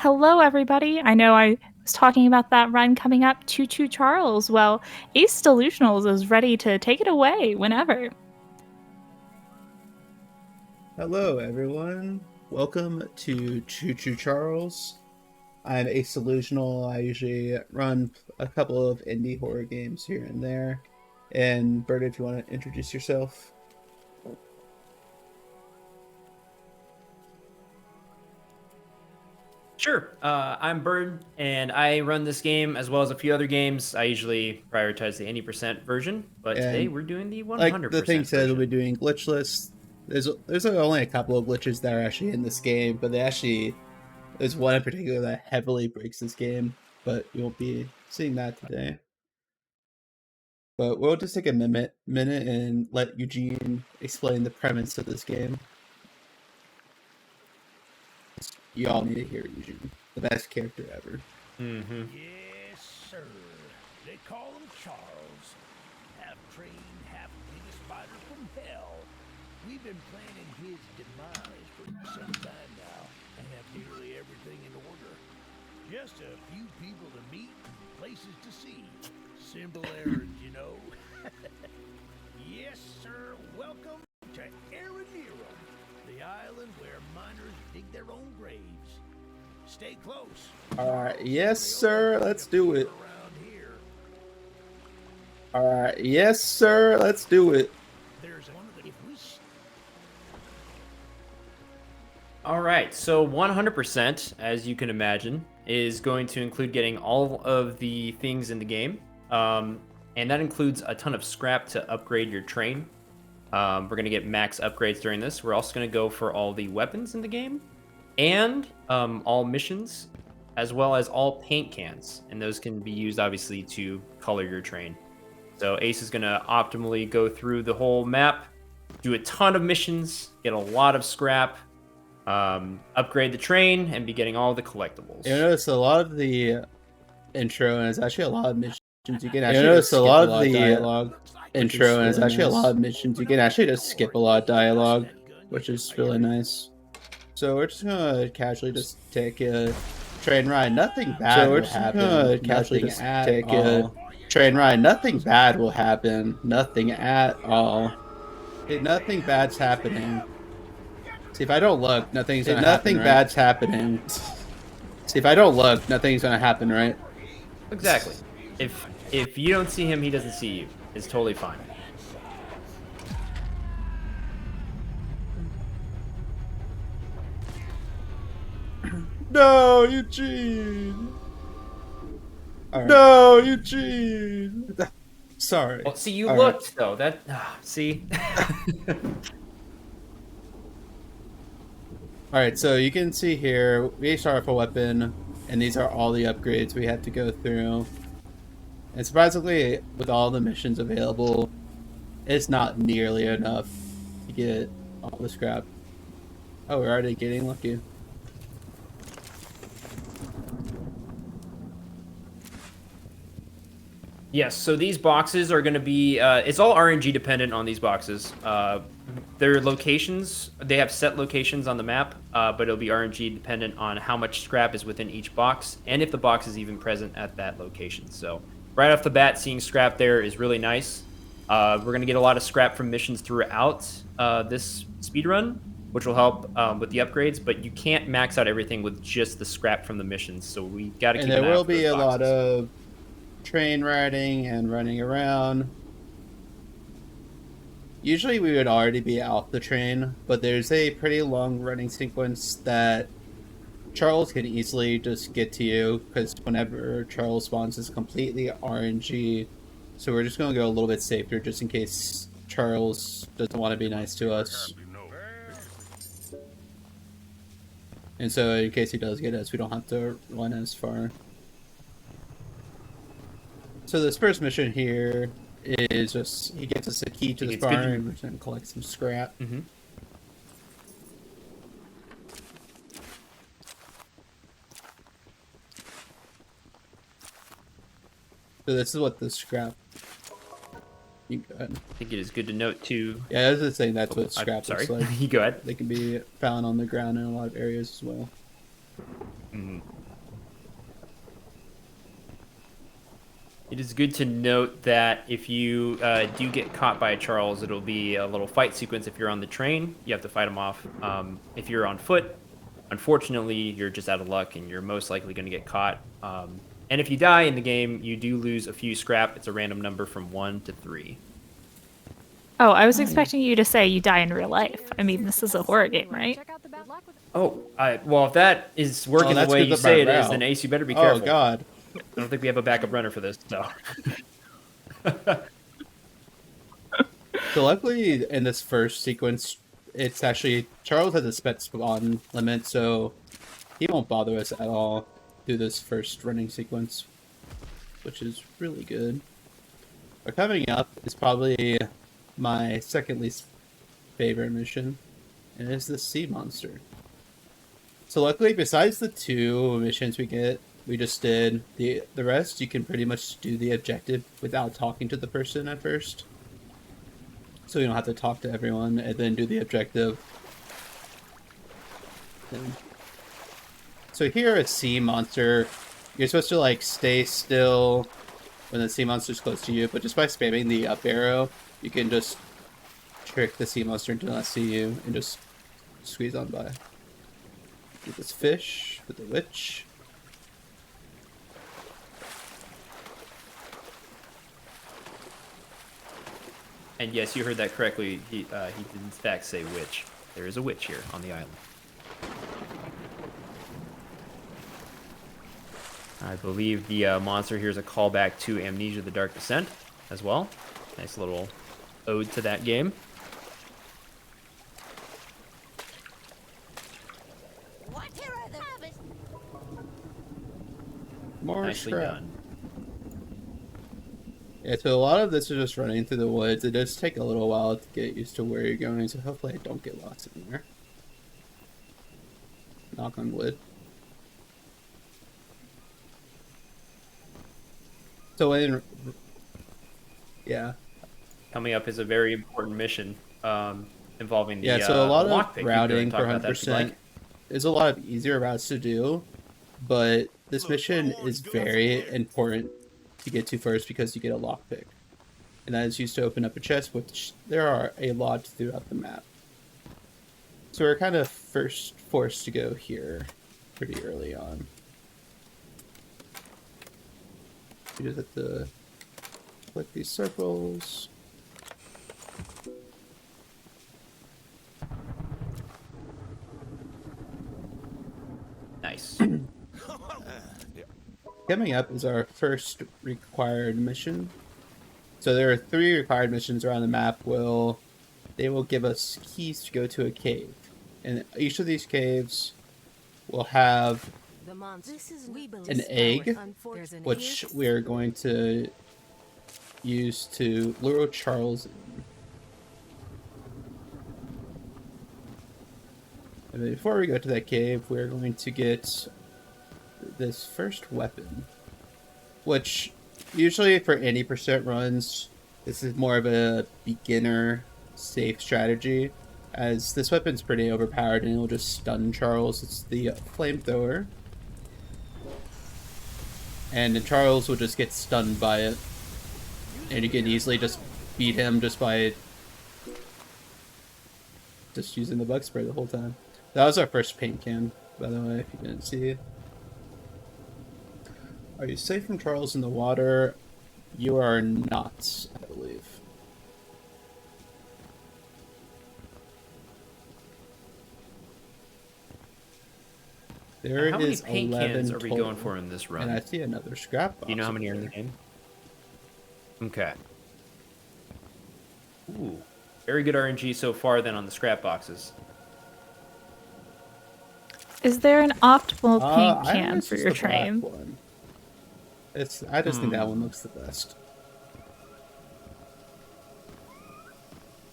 Hello, everybody. I know I was talking about that run coming up, Choo-Choo Charles. Well, AceDelusional is ready to take it away whenever. Hello, everyone. Welcome to Choo-Choo Charles. I'm AceDelusional. I usually run a couple of indie horror games here and there. And Bert, if you want to introduce yourself. Sure. I'm Bird, and I run this game as well as a few other games. I usually prioritize the 80% version, but today we're doing the 100% Like the thing says, version. we'll be doing Glitchless. There's only a couple of glitches that are actually in this game, but there's one in particular that heavily breaks this game, but you won't be seeing that today. But we'll just take a minute and let Eugene explain the premise of this game. You all need to hear Eugene, the best character ever. Mm-hmm. Yes, sir. They call him Charles. Half trained, half biggest spider from hell. We've been planning his demise for some time now and have nearly everything in order. Just a few people to meet and places to see. Simple errands, you know. Yes, sir. Welcome to Aranerum, the island where miners dig their own graves. Stay close. Alright, yes sir, let's do it. Around here, Alright, yes sir, let's do it. there's one of the if we All right, so 100%, as you can imagine, is going to include getting all of the things in the game. And that includes a ton of scrap to upgrade your train. We're going to get max upgrades during this. We're also going to go for all the weapons in the game and all missions, as well as all paint cans. And those can be used, obviously, to color your train. So Ace is going to optimally go through the whole map, do a ton of missions, get a lot of scrap, upgrade the train, and be getting all the collectibles. You notice a lot of the intro, and it's actually a lot of missions you can actually notice a lot of the dialogue intro, and it's actually a lot of missions you can actually just skip a lot of dialogue, which is really nice. So we're just gonna casually just take a train ride. Nothing bad will happen. Casually just take a train ride. Nothing bad will happen. Nothing at all. Nothing bad's happening. See, if I don't look, nothing's gonna happen. Nothing bad's happening. See, if I don't look, nothing's gonna happen, right? Exactly. If you don't see him, he doesn't see you. It's totally fine. No, Eugene. Right. No, Eugene. Sorry. Well, see, you All looked though. That see. All right, so you can see here we start off a weapon, and these are all the upgrades we have to go through. And surprisingly, with all the missions available, it's not nearly enough to get all the scrap. Oh, we're already getting lucky. Yes, so these boxes are going to be, it's all RNG dependent on these boxes. Their locations, they have set locations on the map, but it'll be RNG dependent on how much scrap is within each box, and if the box is even present at that location. So right off the bat, seeing scrap there is really nice. We're going to get a lot of scrap from missions throughout this speedrun, which will help with the upgrades, but you can't max out everything with just the scrap from the missions, so we got to keep an eye out for those boxes. And there will be a lot of train riding and running around. Usually we would already be off the train, but there's a pretty long running sequence that Charles can easily just get to you, because whenever Charles spawns is completely RNG. So we're just going to go a little bit safer just in case Charles doesn't want to be nice to us. And so in case he does get us, we don't have to run as far. So this first mission here is just, he gets us a key to the barn, and we're going to collect some scrap. Mm-hmm. So this is what the scrap... You go ahead. I think it is good to note too. Yeah, I was just saying that's what scrap looks like. You go ahead. They can be found on the ground in a lot of areas as well. It is good to note that if you do get caught by a Charles, it'll be a little fight sequence. If you're on the train, you have to fight him off. If you're on foot, unfortunately, you're just out of luck and you're most likely going to get caught. And if you die in the game, you do lose a few scrap. It's a random number from 1 to 3. Oh, I was expecting you to say you die in real life. I mean, this is a horror game, right? Oh, well, if that is working the way you say it is, then Ace, you better be careful. Oh, God. I don't think we have a backup runner for this, so. So luckily, in this first sequence, it's actually... Charles has a spec spawn limit, so he won't bother us at all through this first running sequence, which is really good. But coming up is probably my second least favorite mission, and it is the sea monster. So luckily, besides the 2 missions we just did, the rest you can pretty much do the objective without talking to the person at first. So you don't have to talk to everyone and then do the objective. So here at sea monster, you're supposed to like stay still when the sea monster's close to you, but just by spamming the up arrow, you can just trick the sea monster to not see you and just squeeze on by. Get this fish with the witch. And yes, you heard that correctly. He did in fact say witch. There is a witch here on the island. I believe the monster here is a callback to Amnesia: The Dark Descent as well. Nice little ode to that game. More Nicely scrap. done. Yeah, so a lot of this is just running through the woods. It does take a little while to get used to where you're going, so hopefully I don't get lost in there. Knock on wood. So yeah. Coming up is a very important mission involving the so a lot of lockpick. routing for 100% is a lot of easier routes to do, but this mission is very important to get to first because you get a lockpick, and that is used to open up a chest, which there are a lot throughout the map. So we're kind of forced to go here pretty early on. You just have to click these circles. Nice. Coming up is our first required mission. So there are 3 required missions around the map. They will give us keys to go to a cave. And each of these caves will have an egg, which we are going to use to lure Charles in. And before we go to that cave, we're going to get this first weapon, which usually for any percent runs, this is more of a beginner safe strategy, as this weapon's pretty overpowered and it'll just stun Charles. It's the flamethrower, and then Charles will just get stunned by it, and you can easily just beat him just by just using the bug spray the whole time. That was our first paint can, by the way, if you didn't see. Are you safe from Charles in the water? You are not, I believe. There how many is paint 11 cans are we total, going for in this run? and I see another scrap box. Do you know how many are there. in the game? Okay. Ooh. Very good RNG so far then on the scrap boxes. Is there an optimal paint I can think it's for just your the black train? one. I just think that one looks the best.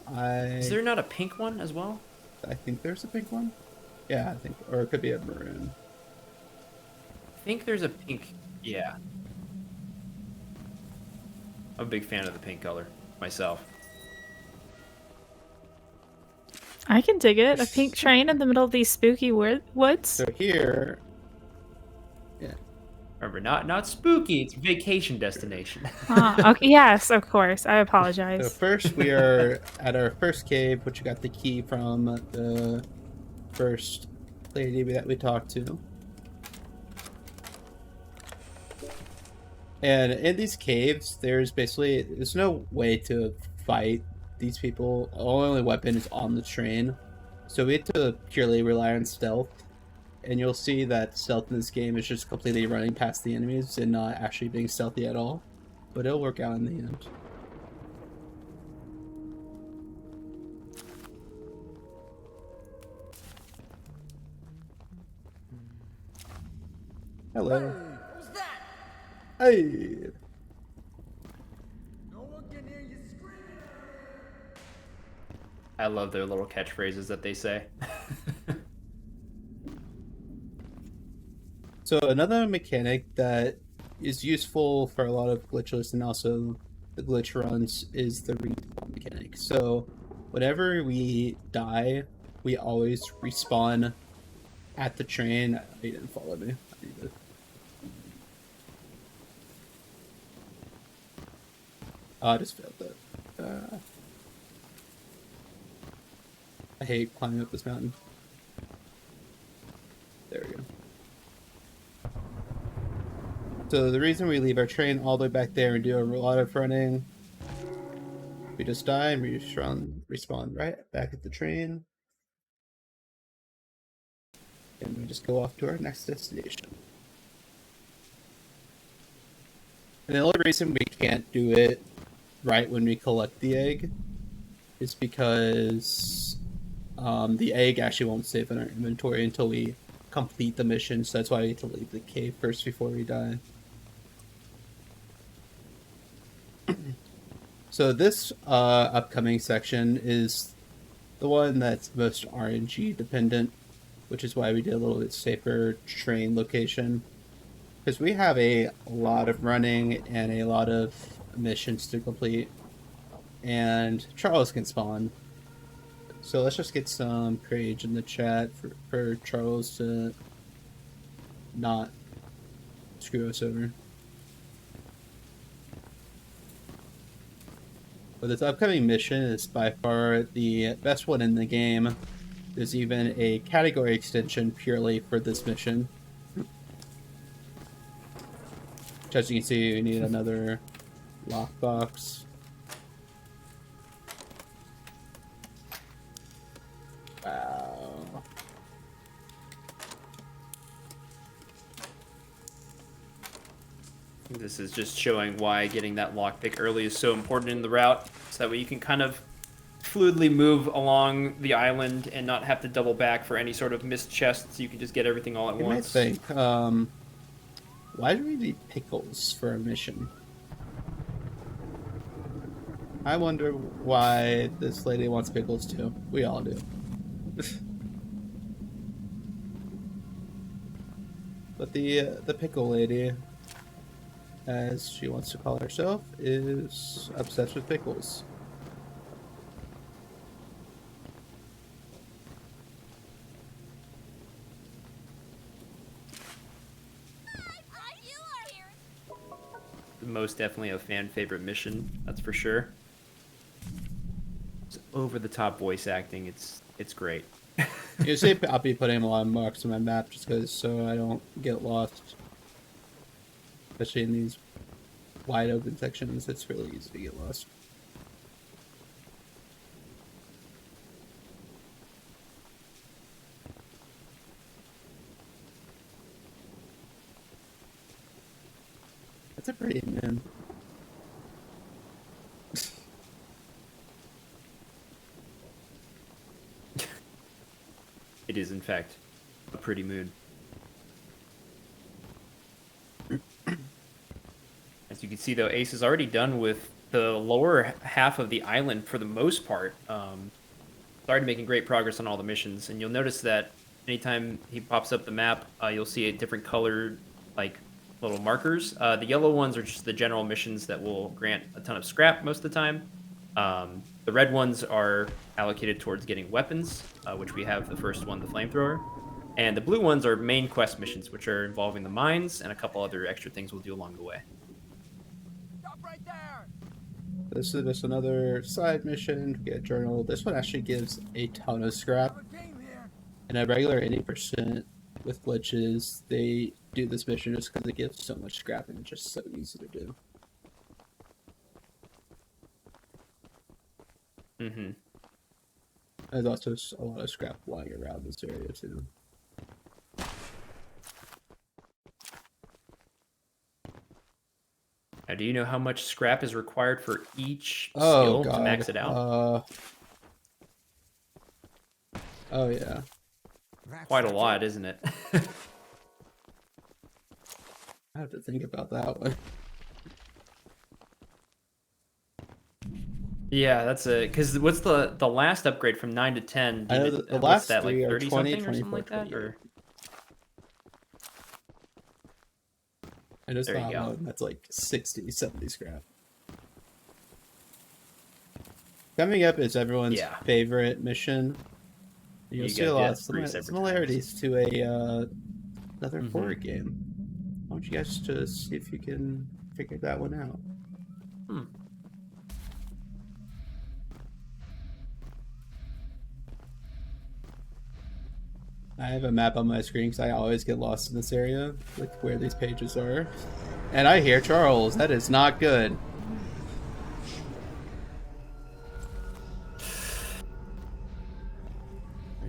Is there not a pink one as well? I think there's a pink one. Yeah, I think, or it could be a maroon. I think there's a pink. Yeah. I'm a big fan of the pink color myself. I can dig it. A pink train in the middle of these spooky woods. So here, Yeah. Remember, not spooky. It's vacation destination. Okay, yes, of course. I So apologize. first we are at our first cave, which got the key from the first lady that we talked to. And in these caves, there's no way to fight these people. Our only weapon is on the train. So we have to purely rely on stealth. And you'll see that stealth in this game is just completely running past the enemies and not actually being stealthy at all. But it'll work out in the end. Hello. Who's that? Hey. No one can hear you screaming. I love their little catchphrases that they say. So another mechanic that is useful for a lot of glitchless and also the glitch runs is the respawn mechanic. So whenever we die, we always respawn at the train. He didn't follow me. I just failed that. I hate climbing up this mountain. There we go. So the reason we leave our train all the way back there and do a lot of running, we just die and we just respawn right back at the train. And we just go off to our next destination. And the only reason we can't do it right when we collect the egg is because the egg actually won't save in our inventory until we complete the mission. So that's why we need to leave the cave first before we die. So this upcoming section is the one that's most RNG dependent, which is why we did a little bit safer train location. Because we have a lot of running and a lot of missions to complete. And Charles can spawn. So let's just get some praise in the chat for Charles to not screw us over. But this upcoming mission is by far the best one in the game. There's even a category extension purely for this mission. Which, as you can see, we need another lockbox. Wow. This is just showing why getting that lockpick early is so important in the route, so that way you can kind of fluidly move along the island and not have to double back for any sort of missed chests. You can just get everything all at once. You might think, why do we need pickles for a mission? I wonder why this lady wants pickles too. We all do. But the pickle lady, as she wants to call herself, is obsessed with pickles. Most definitely a fan favorite mission, that's for sure. It's over the top voice acting. It's great. You see, I'll be putting a lot of marks on my map just because so I don't get lost. Especially in these wide open sections, it's really easy to get lost. That's a pretty moon. It is, in fact, a pretty moon. As you can see, though, Ace is already done with the lower half of the island for the most part. Started making great progress on all the missions, and you'll notice that anytime he pops up the map, you'll see a different colored, like, little markers. The yellow ones are just the general missions that will grant a ton of scrap most of the time. The red ones are allocated towards getting weapons, which we have the first one, the flamethrower. And the blue ones are main quest missions, which are involving the mines and a couple other extra things we'll do along the way. Stop right there! This is just another side mission. Get a journal. This one actually gives a ton of scrap. Have a game here. And a regular 80% with glitches, they do this mission just because it gives so much scrap and it's just so easy to do. Mm-hmm. There's also a lot of scrap flying around this area too. Now, do you know how much scrap is required for each skill to max it out? Oh yeah. Quite a lot, isn't it? I have to think about that one. Yeah, that's a because what's the last upgrade from 9 to 10? I know the last that, three like are 30 20, something or something 24, like that, or I just There you found go. one that's like 60, 70 scrap. Coming up is everyone's Yeah. favorite mission. You'll You see gotta a do lot that of 3 separate similarities to a another Mhm. horror game. I want you guys to see if you can figure that one out. I have a map on my screen because I always get lost in this area, like where these pages are. And I hear Charles. That is not good.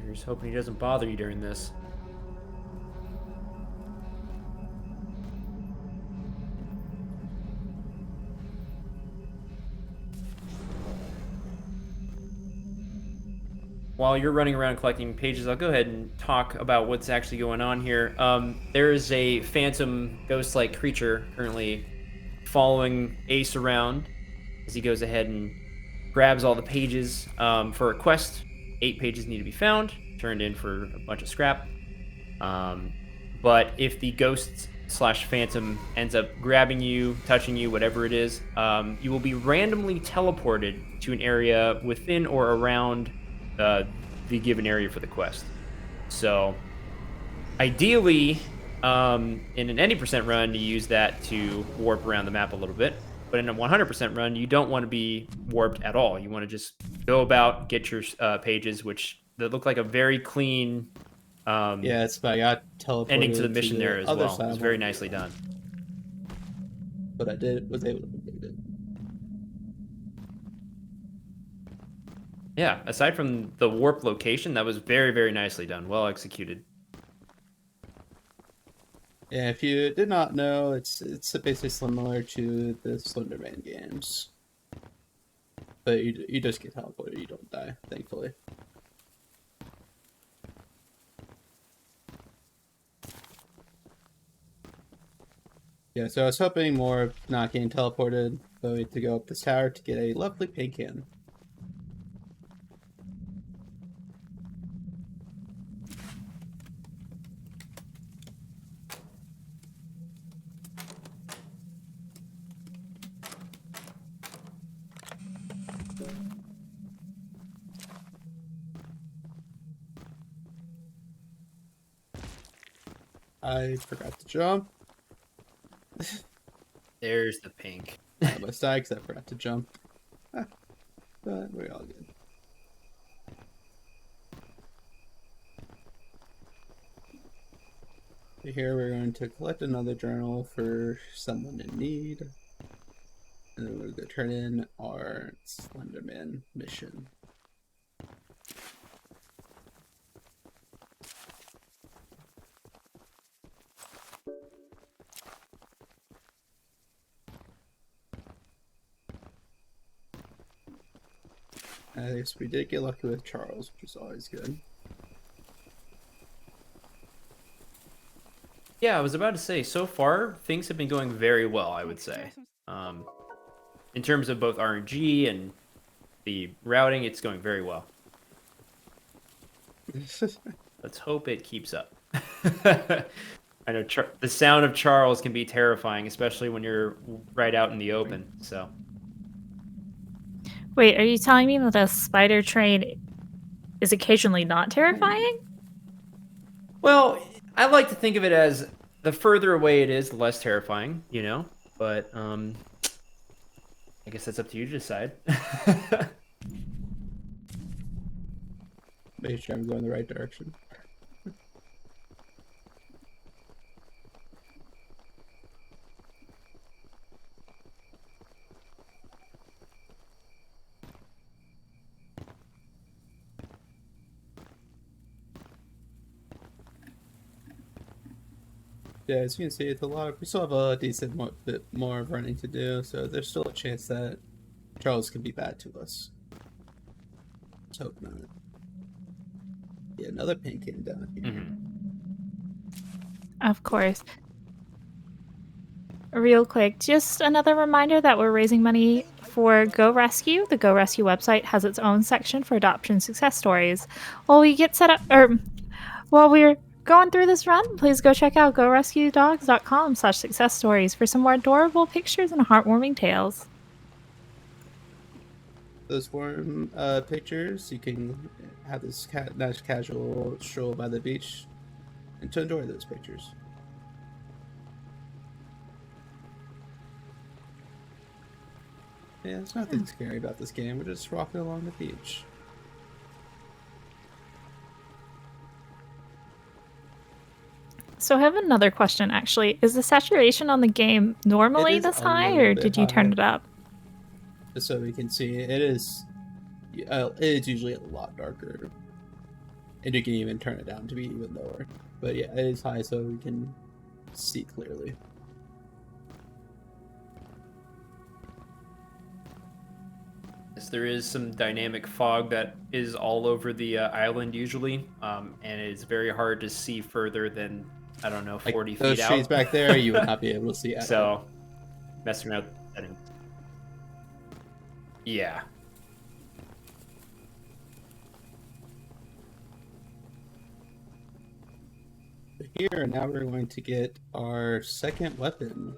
You're just hoping he doesn't bother you during this. While you're running around collecting pages, I'll go ahead and talk about what's actually going on here. There is a phantom ghost-like creature currently following Ace around as he goes ahead and grabs all the pages for a quest. 8 pages need to be found, turned in for a bunch of scrap. But if the ghost slash phantom ends up grabbing you, touching you, whatever it is, you will be randomly teleported to an area within or around the given area for the quest. So, ideally, in an any percent run, you use that to warp around the map a little bit. But in a 100% run, you don't want to be warped at all. You want to just go about, get your pages, which that look like a very clean Yeah, it's I got teleported ending to the mission there as other well. side It's of very the nicely done. But I was able to complete it. Yeah, aside from the warp location, that was very, very nicely done. Well executed. Yeah, if you did not know, it's basically similar to the Slenderman games. But you just get teleported, you don't die, thankfully. Yeah, so I was hoping more of not getting teleported, but we had to go up this tower to get a lovely paint can. I forgot to jump. There's the pink. I almost died because I forgot to jump. But we're all good. Here we're going to collect another journal for someone in need. And then we're going to turn in our Slenderman mission. I guess we did get lucky with Charles, which is always good. Yeah, I was about to say, so far, things have been going very well, I would say. In terms of both RNG and the routing, it's going very well. Let's hope it keeps up. I know the sound of Charles can be terrifying, especially when you're right out in the open, so... Wait, are you telling me that a spider train is occasionally not terrifying? Well, I like to think of it as the further away it is, the less terrifying, you know? But I guess that's up to you to decide. Make sure I'm going the right direction. Yeah, as you can see, it's a lot. We still have a bit more of running to do, so there's still a chance that Charles can be bad to us. Let's hope not. Yeah, another paint can down here. Of course. Real quick, just another reminder that we're raising money for Go Rescue. The Go Rescue website has its own section for adoption success stories. While we get set up, or while we're going through this run, please go check out gorescuedogs.com/success stories for some more adorable pictures and heartwarming tales. Those warm pictures, you can have this nice casual stroll by the beach and to enjoy those pictures. Yeah, there's nothing scary about this game. We're just walking along the beach. So I have another question actually. Is the saturation on the game normally this high, or did you turn it up? Just so we can see, it's usually a lot darker. And you can even turn it down to be even lower. But yeah, it is high so we can see clearly. Yes, there is some dynamic fog that is all over the island usually, and it's very hard to see further than, I don't know, 40 feet out. Those trees back there, you would not be able to see at all. So, messing around with settings. Yeah. Here, now we're going to get our second weapon.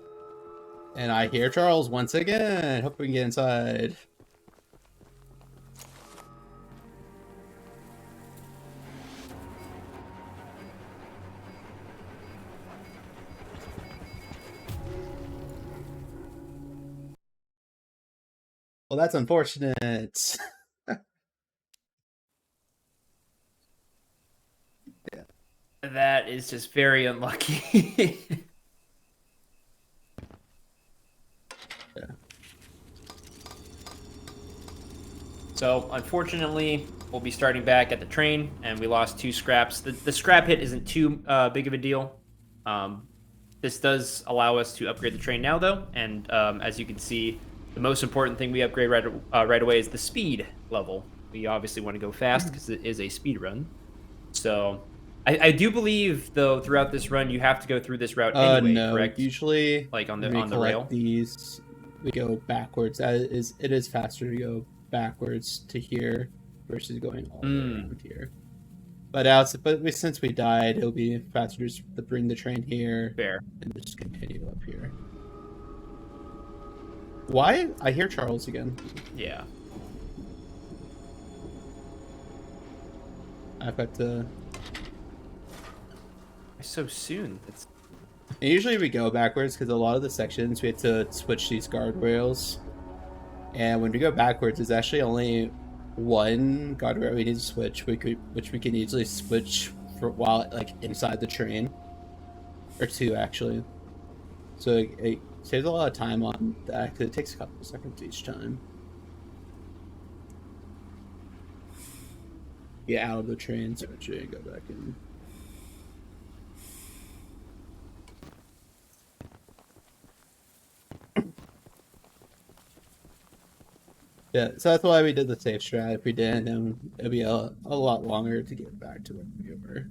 And I hear Charles once again. Hope we can get inside. Well, that's unfortunate. Yeah. That is just very unlucky. Yeah. So, unfortunately, we'll be starting back at the train, and we lost 2 scraps. The scrap hit isn't too big of a deal. This does allow us to upgrade the train now, though, and as you can see, the most important thing we upgrade right away is the speed level. We obviously want to go fast because it is a speed run. So, I do believe, though, throughout this run, you have to go through this route anyway, no, correct? usually, like on the when we rail. collect these, we go backwards. It is faster to go backwards to here versus going all the way around here. But since we died, it'll be faster just to bring the train here. Fair. And just continue up here. Why? I hear Charles again. Yeah. I've got to... So soon. And usually we go backwards because a lot of the sections we have to switch these guardrails. And when we go backwards, there's actually only one guardrail we need to switch, which we can easily switch for while inside the train, or 2 actually. So it saves a lot of time on that because it takes a couple of seconds each time. Get out of the train, switch it, and go back in. Yeah, so that's why we did the safe strat. If we didn't, then it'd be a lot longer to get back to where we were.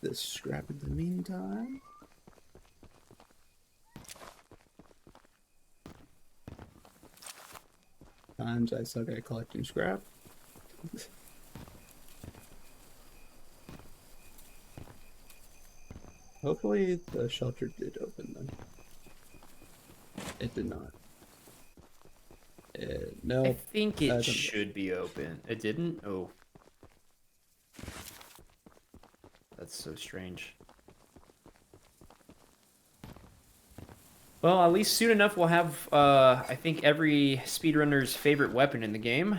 This scrap in the meantime. Times I suck at collecting scrap. Hopefully the shelter did open then. It did not. I No. think it should be open. It didn't? Oh. That's so strange. Well, at least soon enough we'll have, I think, every speedrunner's favorite weapon in the game.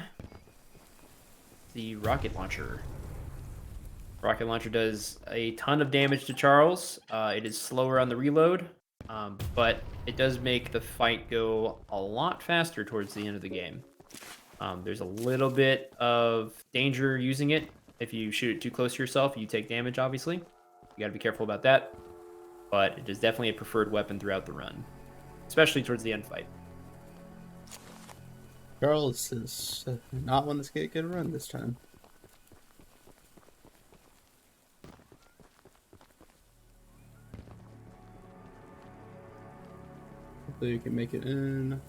The rocket launcher. Rocket launcher does a ton of damage to Charles. It is slower on the reload, but it does make the fight go a lot faster towards the end of the game. There's a little bit of danger using it. If you shoot it too close to yourself, you take damage, obviously. You gotta be careful about that. But it is definitely a preferred weapon throughout the run, especially towards the end fight. Charles is not one that's get a good run this time. Hopefully you can make it in.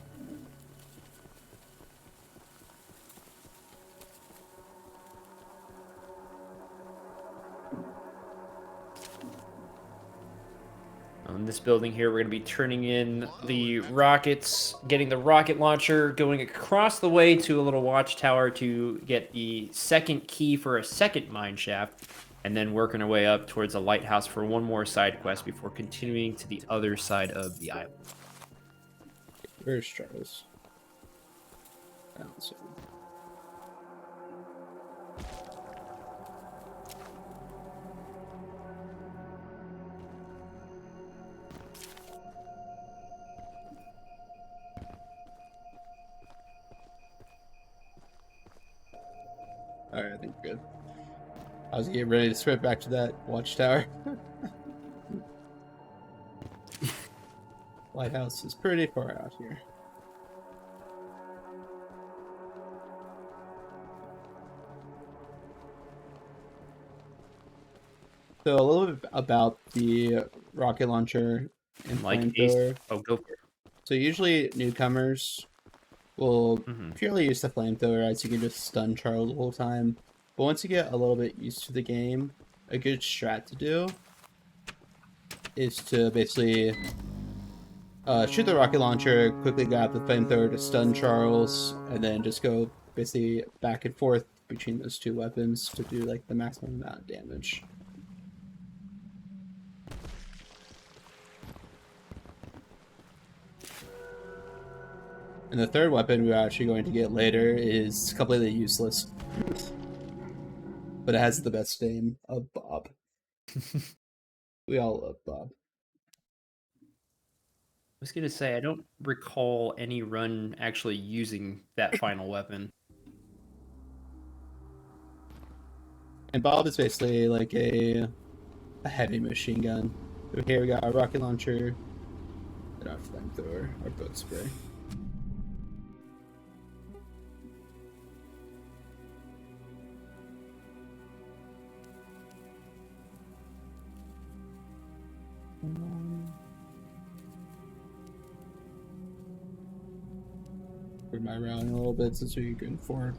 In this building here, we're going to be turning in the rockets, getting the rocket launcher, going across the way to a little watchtower to get the second key for a second mine shaft, and then working our way up towards a lighthouse for one more side quest before continuing to the other side of the island. Where's Charles? I don't see him. Alright, I think we're good. I was getting ready to sprint back to that watchtower. Lighthouse is pretty far out here. So a little bit about the rocket launcher and flamethrower. Oh, go for it. So usually newcomers will purely use the flamethrower, as you can just stun Charles the whole time. But once you get a little bit used to the game, a good strat to do is to basically shoot the rocket launcher, quickly grab the flamethrower to stun Charles, and then just go basically back and forth between those two weapons to do like the maximum amount of damage. And the third weapon we're actually going to get later is completely useless. But it has the best name of Bob. We all love Bob. I was going to say, I don't recall any run actually using that final weapon. And Bob is basically like a heavy machine gun. So here we got our rocket launcher, and our flamethrower, our boat spray. Move my round a little bit since we're going forward.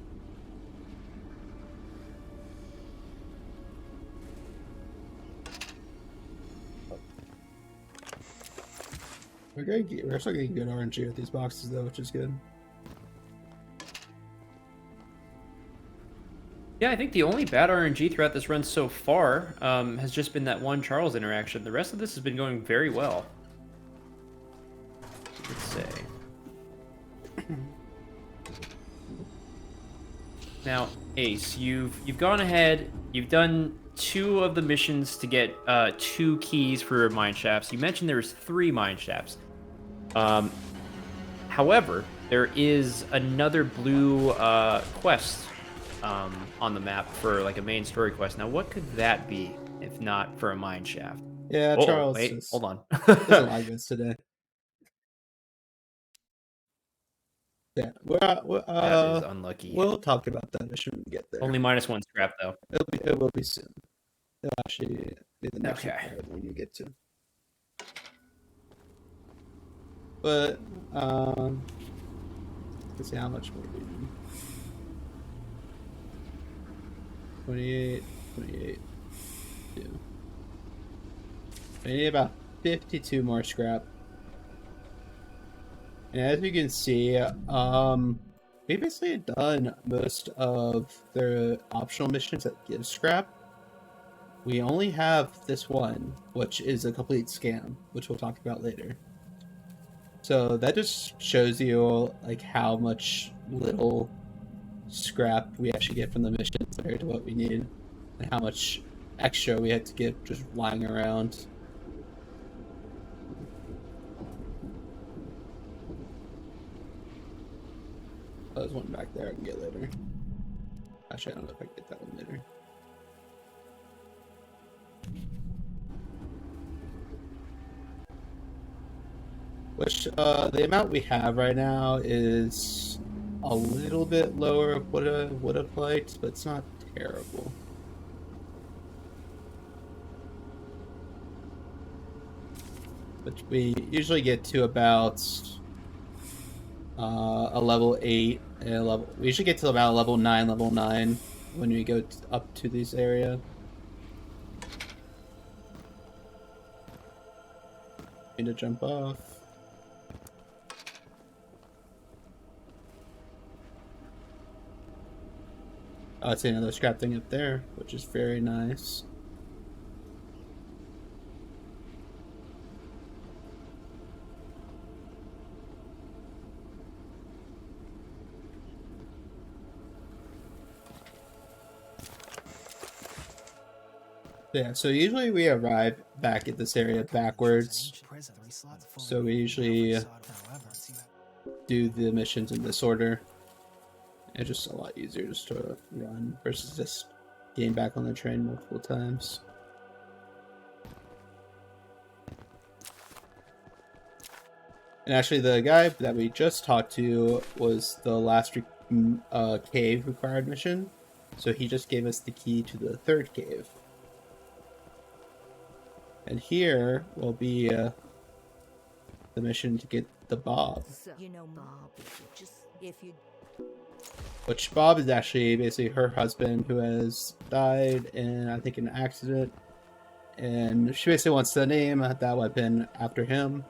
We're still getting good RNG with these boxes though, which is good. Yeah, I think the only bad RNG throughout this run so far has just been that one Charles interaction. The rest of this has been going very well. Let's say. Now, Ace, you've gone ahead. You've done 2 of the missions to get 2 keys for mine shafts. You mentioned there was 3 mine shafts. However, there is another blue quest on the map for like a main story quest. Now, what could that be if not for a mine shaft? Yeah, Charles. Wait, hold on. Doesn't like this today. Yeah, that is unlucky. We'll talk about that mission when we get there. Only -1 scrap though. It will be soon. It'll actually be the next Okay. when you get to. But let's see how much more we need. 28, 28, 2. We need about 52 more scrap. And as you can see, we basically done most of the optional missions that give scrap. We only have this one, which is a complete scam, which we'll talk about later. So that just shows you like how much little scrap we actually get from the missions compared to what we need, and how much extra we had to get just lying around. Oh, there's one back there I can get later. Actually, I don't know if I can get that one later. Which, the amount we have right now is a little bit lower of what I would have liked, but it's not terrible. But we usually get to about a level 8 and a level. We usually get to about level 9, when we go up to this area. Need to jump off. Oh, I see another scrap thing up there, which is very nice. Yeah, so usually we arrive back at this area backwards. So we usually do the missions in this order. It's just a lot easier just to run versus just getting back on the train multiple times. And actually the guy that we just talked to was the last cave required mission. So he just gave us the key to the third cave. And here will be the mission to get the Bob. You know, Bob, if you Which Bob is actually basically her husband who has died in, I think, an accident. And she basically wants to name that weapon after him.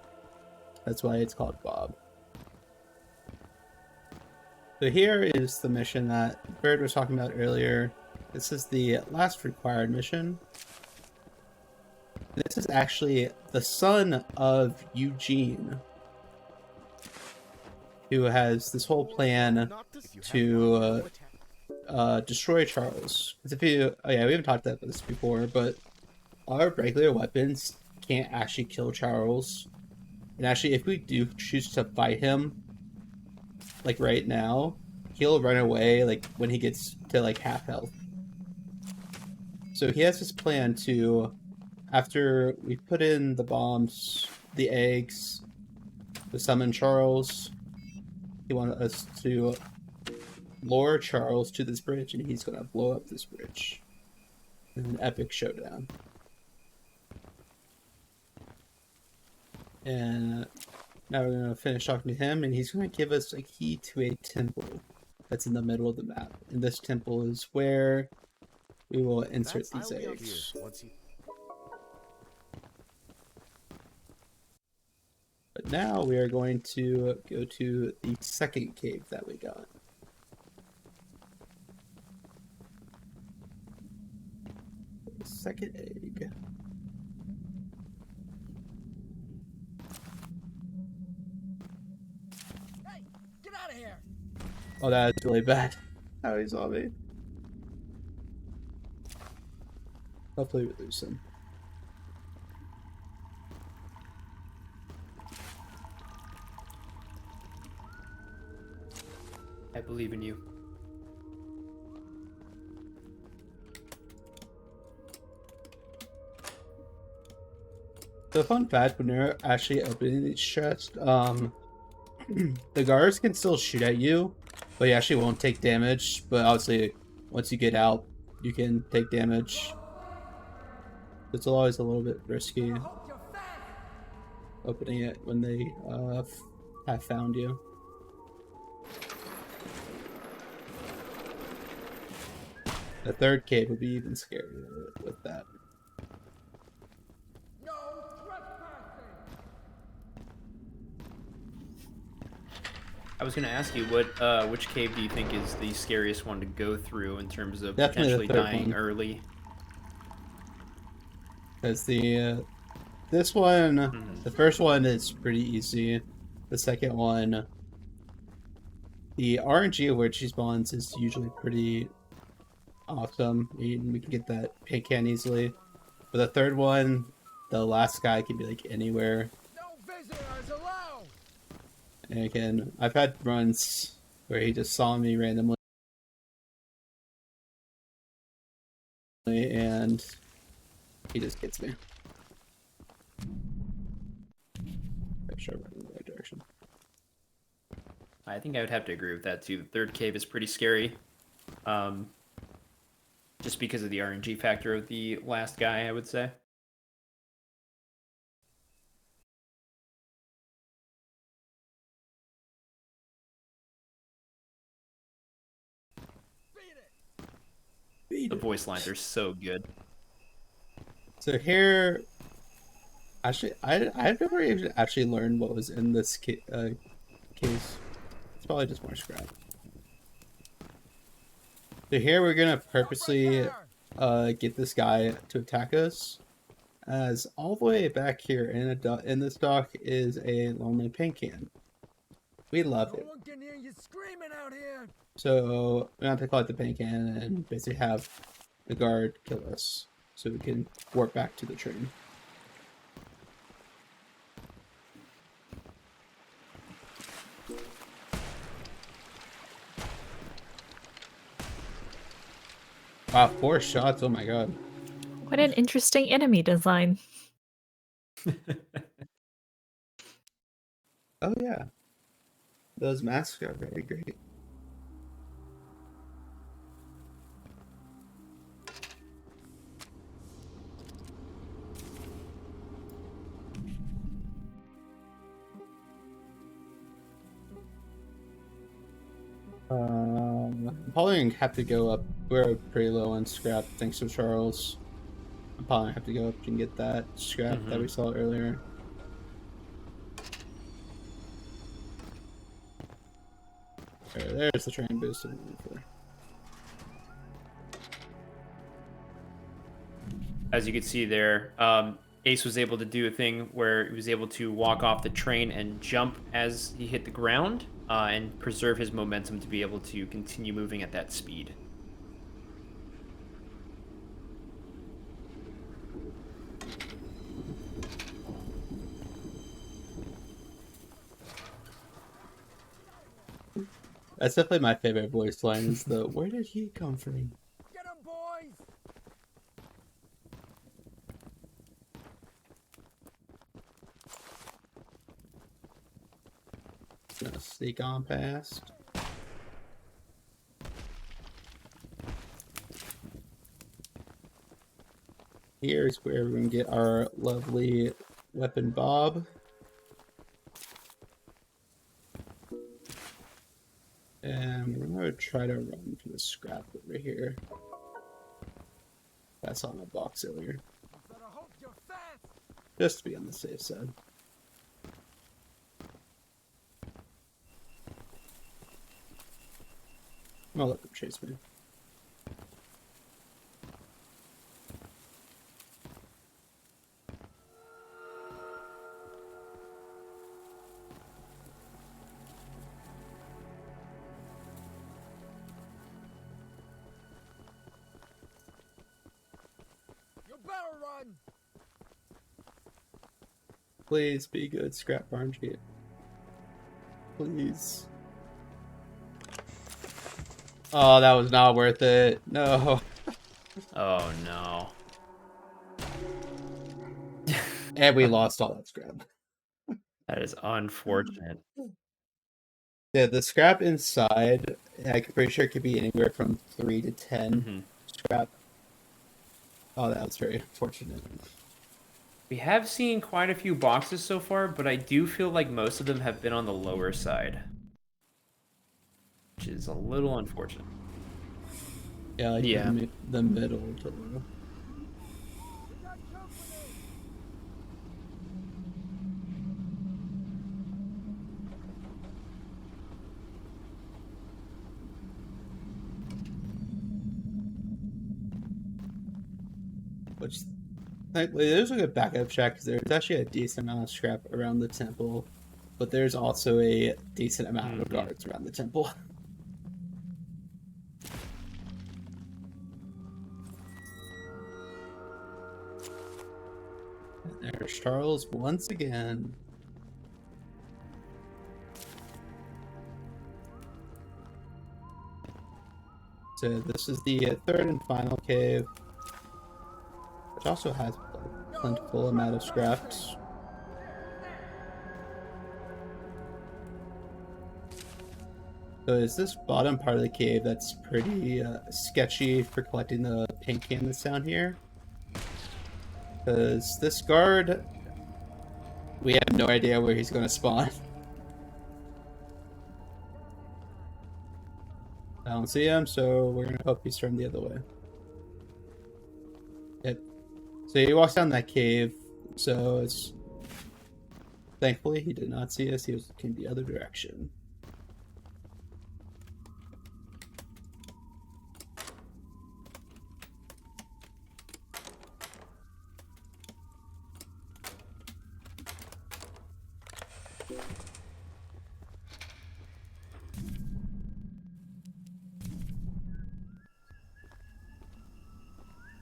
That's why it's called Bob. So here is the mission that Bird was talking about earlier. This is the last required mission. This is actually the son of Eugene, who has this whole plan to destroy Charles. If you, oh yeah, we haven't talked about this before, but our regular weapons can't actually kill Charles. And actually, if we do choose to fight him, like right now, he'll run away like when he gets to like half health. So he has this plan to, after we put in the bombs, the eggs, to summon Charles, he wanted us to lure Charles to this bridge, and he's gonna blow up this bridge in an epic showdown. And now we're gonna finish talking to him, and he's gonna give us a key to a temple that's in the middle of the map. And this temple is where we will insert these eggs. But now we are going to go to the second cave that we got. The second egg. Hey, get out of here! Oh, that is really bad. How he saw me. Hopefully we lose him. I believe in you. The fun fact, when you're actually opening these chests, the guards can still shoot at you, but you actually won't take damage. But obviously, once you get out, you can take damage. It's always a little bit risky opening it when they have found you. The third cave would be even scarier with that. No trespassing! I was going to ask you, which cave do you think is the scariest one to go through in terms of Definitely potentially the third dying one. early? Because this one, the first one is pretty easy. The second one, the RNG of which he spawns is usually pretty awesome. We can get that pink can easily. But the third one, the last guy can be like anywhere. No visitors allowed! And again, I've had runs where he just saw me randomly and he just gets me. Make sure I'm in the right direction. I think I would have to agree with that too. The third cave is pretty scary. Just because of the RNG factor of the last guy, I would say. The voice lines are so good. So here, actually, I've never even actually learned what was in this case. It's probably just more scrap. So here we're gonna purposely get this guy to attack us, as all the way back here in this dock is a lonely paint can. We love it. No one can hear you screaming out here! So we have to collect the paint can and basically have the guard kill us, so we can warp back to the train. Wow, 4 shots, oh my god. What an interesting enemy design. Oh yeah. Those masks are very great. I'm probably gonna have to go up. We're pretty low on scrap thanks to Charles. I'm probably gonna have to go up and get that scrap that we saw earlier. There's the train boost I'm looking for. As you can see there, Ace was able to do a thing where he was able to walk off the train and jump as he hit the ground and preserve his momentum to be able to continue moving at that speed. That's definitely my favorite voice line is the "Where did he come from?" Get him, boys! Gonna sneak on past. Here's where we're gonna get our lovely weapon Bob. And we're gonna try to run for the scrap over here. That's on the box earlier. Better hope you're fast! Just to be on the safe side. I'll let them chase me. You better run! Please be good, scrap RNG. Please. Oh, that was not worth it. No. Oh no. And we lost all that scrap. That is unfortunate. Yeah, the scrap inside, I'm pretty sure it could be anywhere from 3 to 10 scrap. Oh, that was very unfortunate. We have seen quite a few boxes so far, but I do feel like most of them have been on the lower side, which is a little unfortunate. Yeah, like Yeah. the middle to low. which thankfully there's a good backup check because there's actually a decent amount of scrap around the temple, but there's also a decent amount of guards around the temple. And there's Charles once again. So this is the third and final cave, which also has a plentiful amount of scraps. So it's this bottom part of the cave that's pretty sketchy for collecting the pink can that's down here. Because this guard, we have no idea where he's going to spawn. I don't see him, so we're going to hope he's turned the other way. Yep. So he walks down that cave, so it's... Thankfully, he did not see us. He was looking the other direction.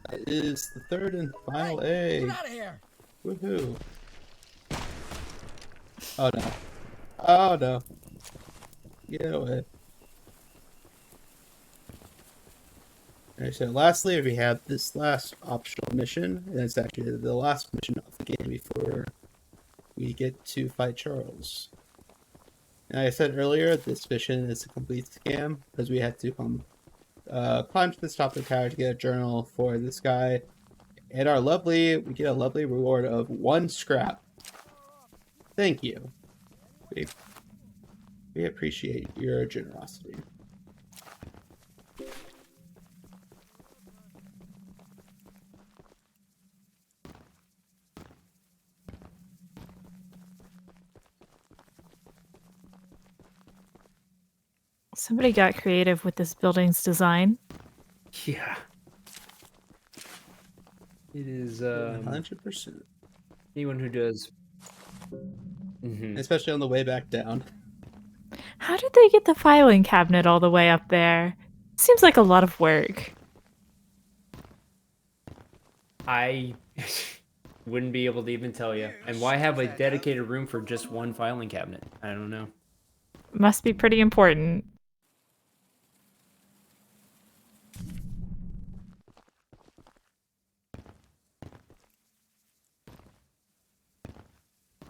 That is the third and final egg. Get out of here! Woohoo. Oh no. Oh no. Get away. Alright, so lastly we have this last optional mission, and it's actually the last mission of the game before we get to fight Charles. And I said earlier, this mission is a complete scam, because we had to climb to the top of the tower to get a journal for this guy. And we get a lovely reward of 1 scrap. Thank you. We appreciate your generosity. Somebody got creative with this building's design. Yeah. It is 100%. anyone who does, Especially on the way back down. How did they get the filing cabinet all the way up there? Seems like a lot of work. I wouldn't be able to even tell you. And why have a dedicated room for just one filing cabinet? I don't know. Must be pretty important.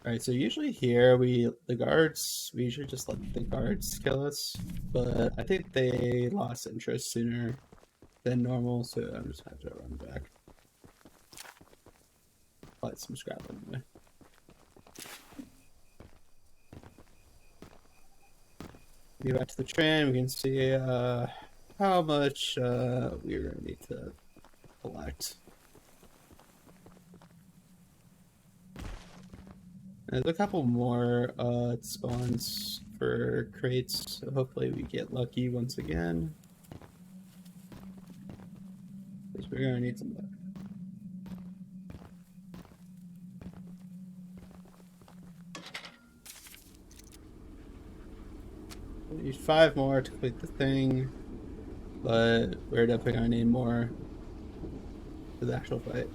Alright, so usually here we usually just let the guards kill us, but I think they lost interest sooner than normal, so I'm just gonna have to run back. Light some scrap anyway. Get back to the train, we can see how much we're gonna need to collect. There's a couple more spawns for crates, so hopefully we get lucky once again. Because we're gonna need some luck. We need 5 more to complete the thing, but we're definitely gonna need more for the actual fight.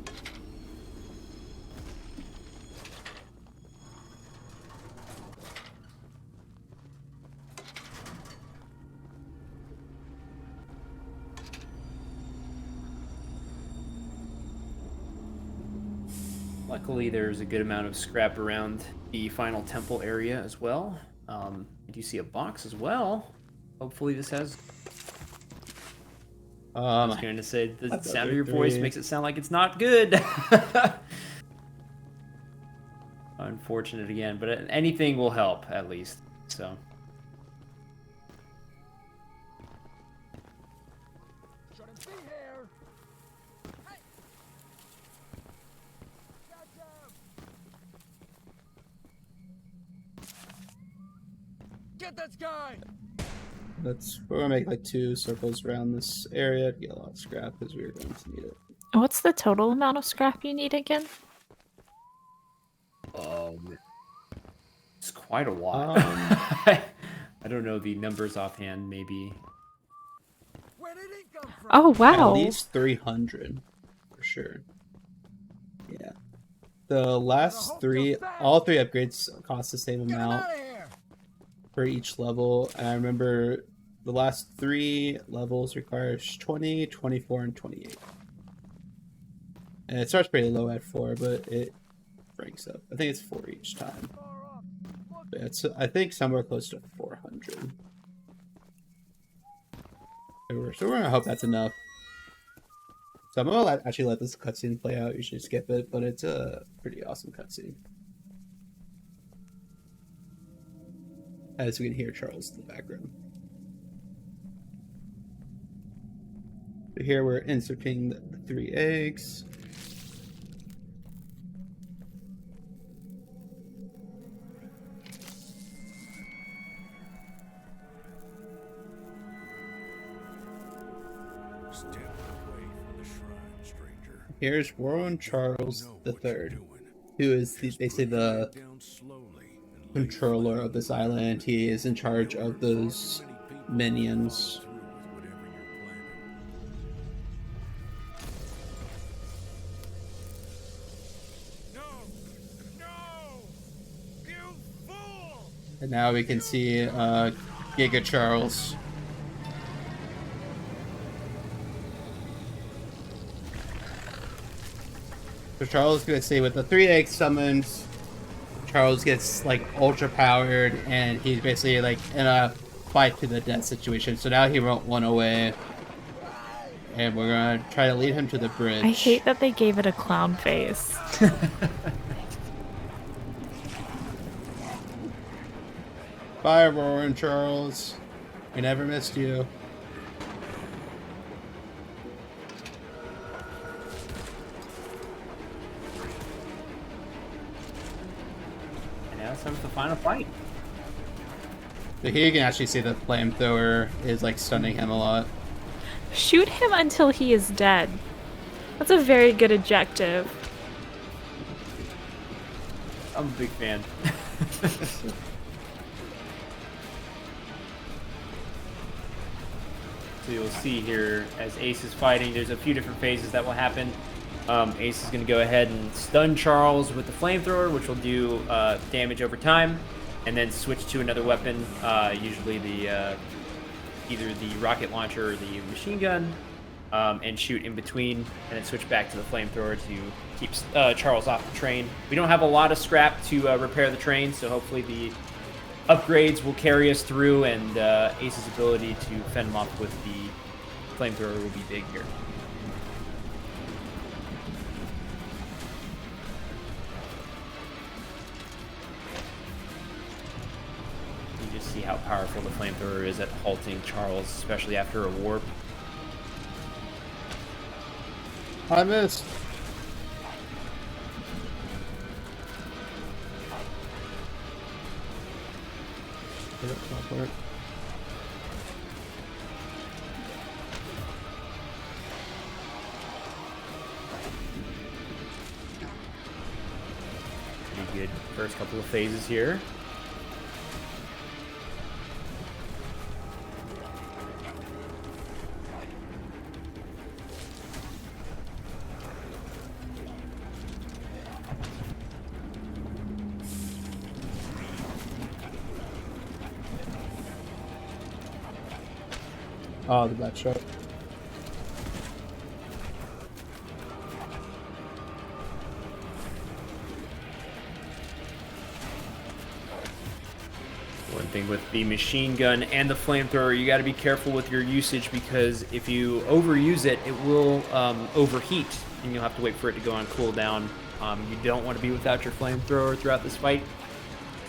Luckily, there's a good amount of scrap around the final temple area as well. I do see a box as well. Hopefully this has... I was going to say, the sound of your voice makes it sound like it's not good. Unfortunate again, but anything will help, at least. So... Shouldn't be here. Hey. Gotcha. Get that guy. We're gonna make like 2 circles around this area to get a lot of scrap because we're going to need it. What's the total amount of scrap you need again? It's quite a lot. I don't know the numbers offhand. Maybe. Where did it come from? Oh, wow. At least 300 for sure. Yeah. The last three, all three upgrades cost the same Get him amount out of here! for each level. And I remember the last 3 levels requires 20, 24, and 28. And it starts pretty low at 4, but it ranks up. I think it's 4 each time. But it's, I think, somewhere close to 400. So we're gonna hope that's enough. So I'm gonna actually let this cutscene play out. Usually skip it, but it's a pretty awesome cutscene. As we can hear Charles in the background. So here we're inserting the 3 eggs. Step away from the shrine, stranger. Here's Warren Charles III, who is basically the Down slowly and controller of this island. He is in charge of those minions. through with whatever you're planning. No! You fool! And now we can see Giga Charles. So Charles is gonna say with the 3 egg summons, Charles gets like ultra powered, and he's basically like in a fight to the death situation. So now he won't run away, and we're gonna try to lead him to the bridge. I hate that they gave it a clown face. Bye, Warren Charles. We never missed you. And now it's time for the final fight. So here you can actually see the flamethrower is like stunning him a lot. Shoot him until he is dead. That's a very good objective. I'm a big fan. So you'll see here as Ace is fighting, there's a few different phases that will happen. Ace is going to go ahead and stun Charles with the flamethrower, which will do damage over time, and then switch to another weapon, usually the either the rocket launcher or the machine gun, and shoot in between, and then switch back to the flamethrower to keep Charles off the train. We don't have a lot of scrap to repair the train, so hopefully the upgrades will carry us through, and Ace's ability to fend him off with the flamethrower will be big here. You just see how powerful the flamethrower is at halting Charles, especially after a warp. I missed. Pretty good first couple of phases here. Oh, the black shark. One thing with the machine gun and the flamethrower, you got to be careful with your usage, because if you overuse it, it will overheat, and you'll have to wait for it to go on cooldown. You don't want to be without your flamethrower throughout this fight.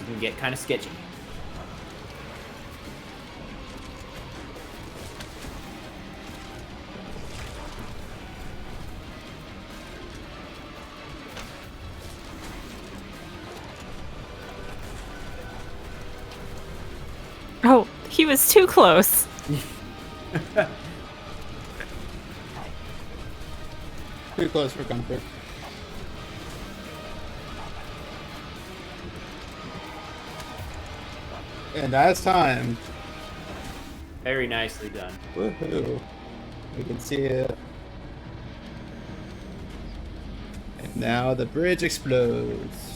It can get kind of sketchy. Oh, he was too close. Too close for comfort. And that's time. Very nicely done. Woohoo. We can see it. And now the bridge explodes.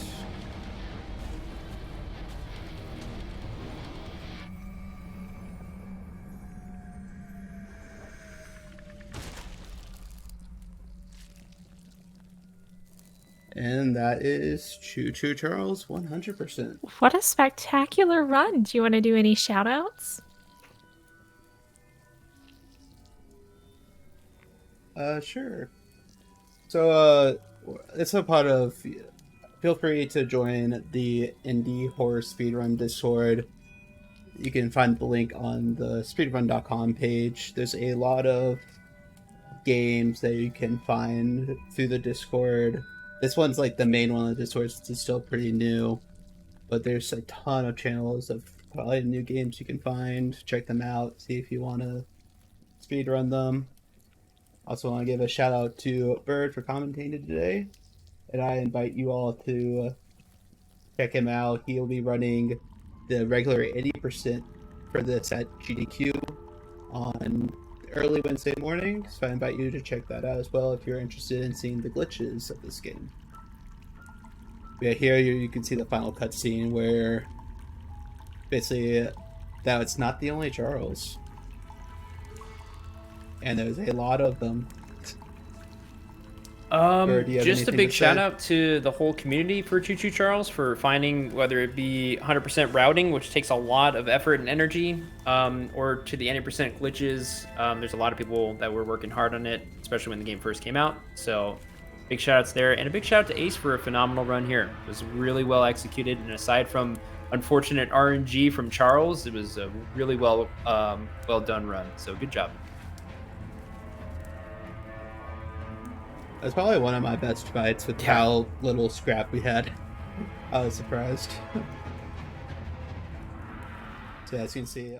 And that is Choo-Choo Charles 100%. What a spectacular run. Do you want to do any shout outs? Sure. So, it's a part of. Feel free to join the Indie Horror Speedrun Discord. You can find the link on the speedrun.com page. There's a lot of games that you can find through the Discord. This one's like the main one on the Discord. It's still pretty new, but there's a ton of channels of probably new games you can find. Check them out. See if you want to speedrun them. Also want to give a shout out to Bird for commentating today, and I invite you all to check him out. He'll be running the regular 80% for this at GDQ on early Wednesday morning, so I invite you to check that out as well if you're interested in seeing the glitches of this game. Yeah, here you can see the final cutscene where basically that it's not the only Charles. And there's a lot of them. Just a big shout out to the whole community for Choo-Choo Charles for finding, whether it be 100% routing, which takes a lot of effort and energy, or to the 80% glitches. There's a lot of people that were working hard on it, especially when the game first came out. So big shout outs there, and a big shout out to Ace for a phenomenal run here. It was really well executed, and aside from unfortunate RNG from Charles, it was a really well done run. So good job. That's probably one of my best fights with how little scrap we had. I was surprised. So as you can see.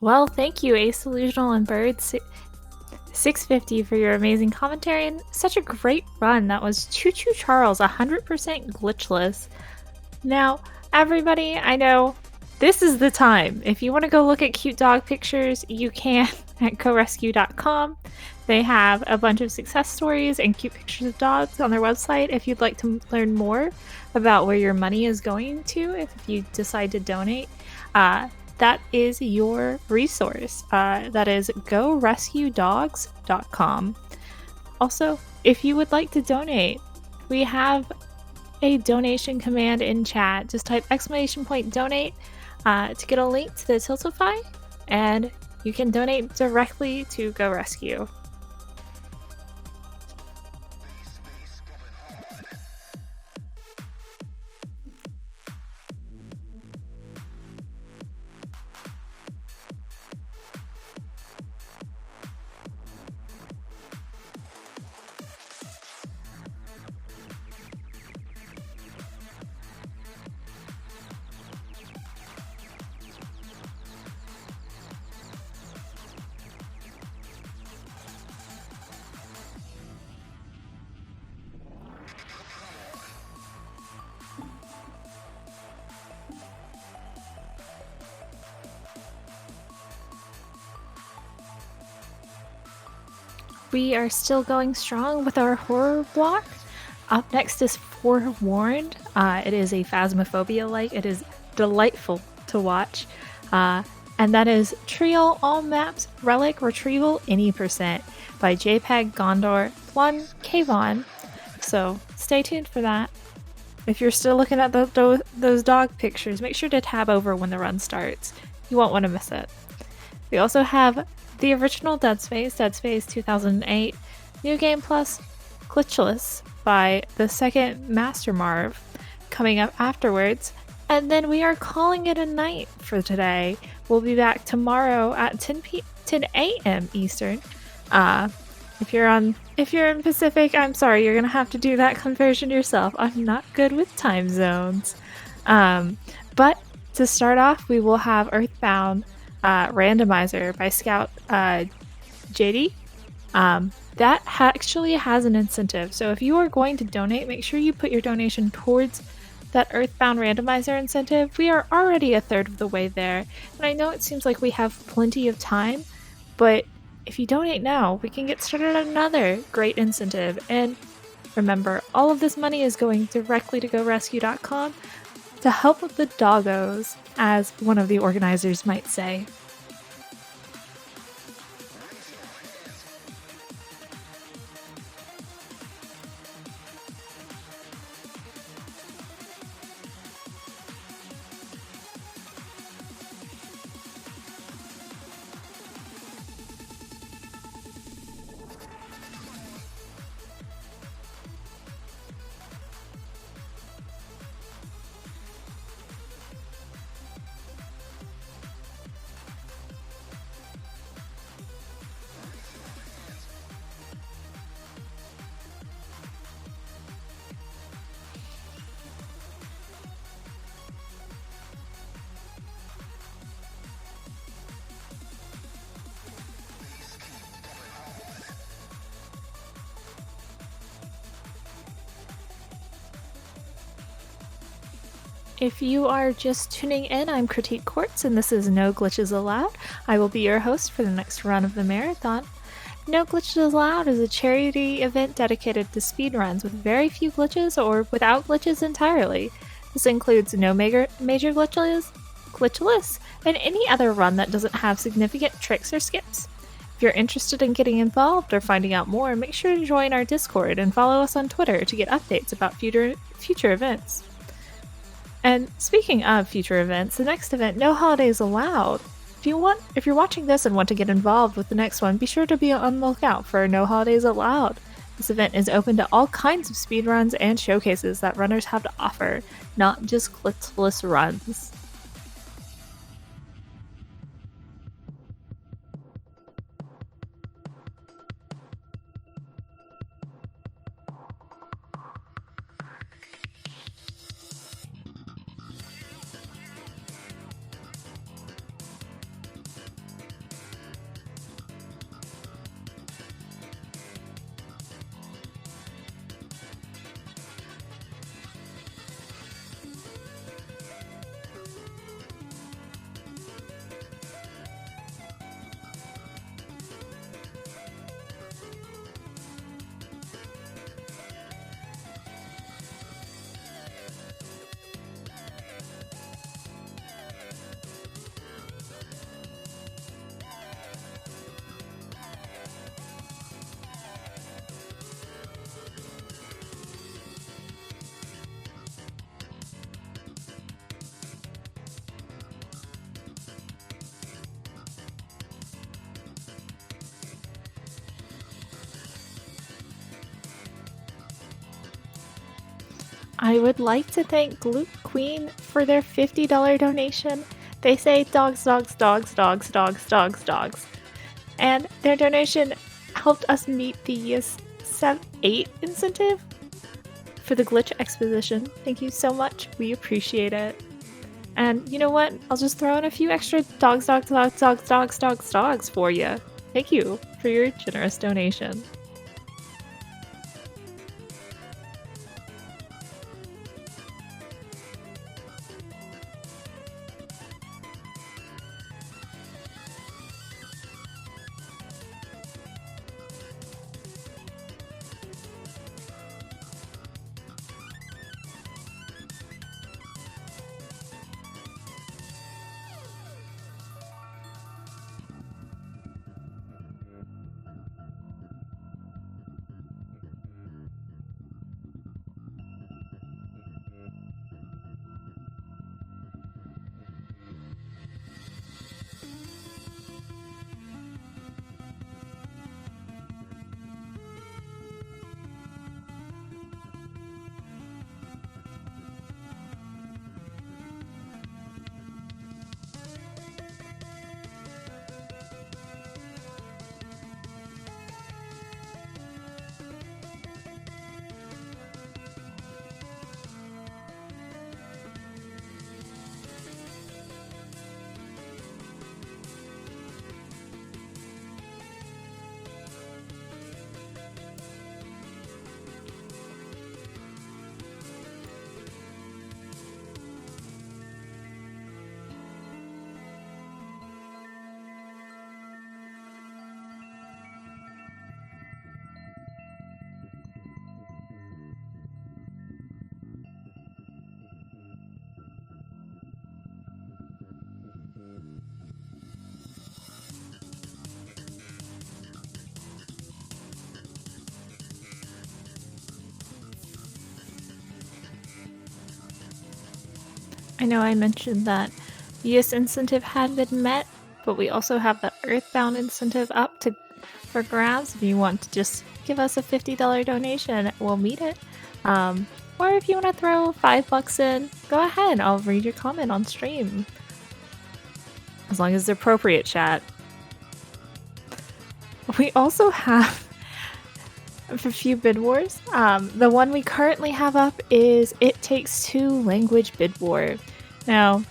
Well, thank you, AceDelusional and Bird 650 for your amazing commentary and such a great run. That was Choo-Choo Charles, 100% glitchless. Now, everybody, I know this is the time. If you want to go look at cute dog pictures, you can at gorescue.com. They have a bunch of success stories and cute pictures of dogs on their website if you'd like to learn more about where your money is going to if you decide to donate. That is your resource. That is gorescuedogs.com. Also, if you would like to donate, we have a donation command in chat. Just type !donate to get a link to the Tiltify, and you can donate directly to Go Rescue. We are still going strong with our horror block. Up next is Forewarned. It is a phasmophobia-like. It is delightful to watch. And that is Trio All Maps Relic Retrieval Any Percent by JPEG Gondor One Kayvon. So stay tuned for that. If you're still looking at those dog pictures, make sure to tab over when the run starts. You won't want to miss it. We also have the original Dead Space 2008, New Game Plus, Glitchless by the second Master Marv coming up afterwards. And then we are calling it a night for today. We'll be back tomorrow at 10 a.m. Eastern. If you're in Pacific, I'm sorry, you're gonna have to do that conversion yourself. I'm not good with time zones. But to start off, we will have Earthbound randomizer by Scout JD, that actually has an incentive. So if you are going to donate, make sure you put your donation towards that Earthbound randomizer incentive. We are already a third of the way there, and I know it seems like we have plenty of time, but if you donate now, we can get started on another great incentive. And remember, all of this money is going directly to GoRescue.com to help with the doggos, as one of the organizers might say. If you are just tuning in, I'm critiquequartz, and this is No Glitches Allowed. I will be your host for the next run of the marathon. No Glitches Allowed is a charity event dedicated to speedruns with very few glitches or without glitches entirely. This includes no major glitches, glitchless, and any other run that doesn't have significant tricks or skips. If you're interested in getting involved or finding out more, make sure to join our Discord and follow us on Twitter to get updates about future events. And speaking of future events, the next event, No Holidays Allowed. If you're watching this and want to get involved with the next one, be sure to be on the lookout for No Holidays Allowed. This event is open to all kinds of speedruns and showcases that runners have to offer, not just glitchless runs. I would like to thank Glute Queen for their $50 donation. They say dogs, dogs, dogs, dogs, dogs, dogs, dogs. And their donation helped us meet the 8 incentive for the Glitch Exposition. Thank you so much. We appreciate it. And you know what? I'll just throw in a few extra dogs, dogs, dogs, dogs, dogs, dogs, dogs for you. Thank you for your generous donation. I know I mentioned that US incentive had been met, but we also have the Earthbound incentive up for grabs. If you want to just give us a $50 donation, we'll meet it. Or if you want to throw $5 in, go ahead. I'll read your comment on stream. As long as it's appropriate, chat. We also have a few bid wars. The one we currently have up is It Takes Two Language Bid War. Now,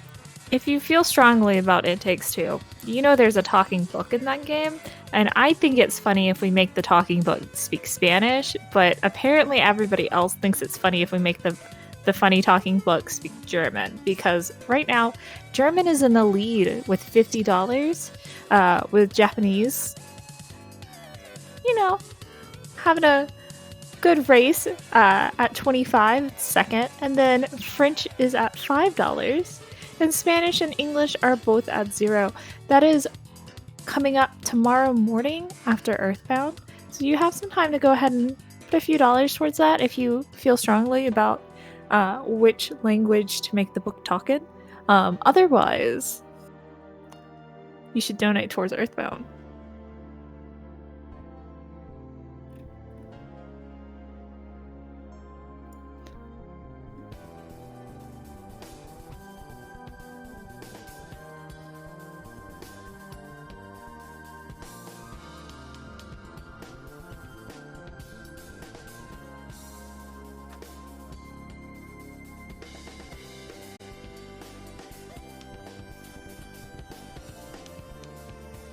if you feel strongly about It Takes Two, you know there's a talking book in that game, and I think it's funny if we make the talking book speak Spanish, but apparently everybody else thinks it's funny if we make the funny talking book speak German, because right now, German is in the lead with $50, with Japanese, you know, having a good race at 25, second, and then French is at $5, and Spanish and English are both at 0. That is coming up tomorrow morning after Earthbound, so you have some time to go ahead and put a few dollars towards that if you feel strongly about which language to make the book talk in. Otherwise, you should donate towards Earthbound.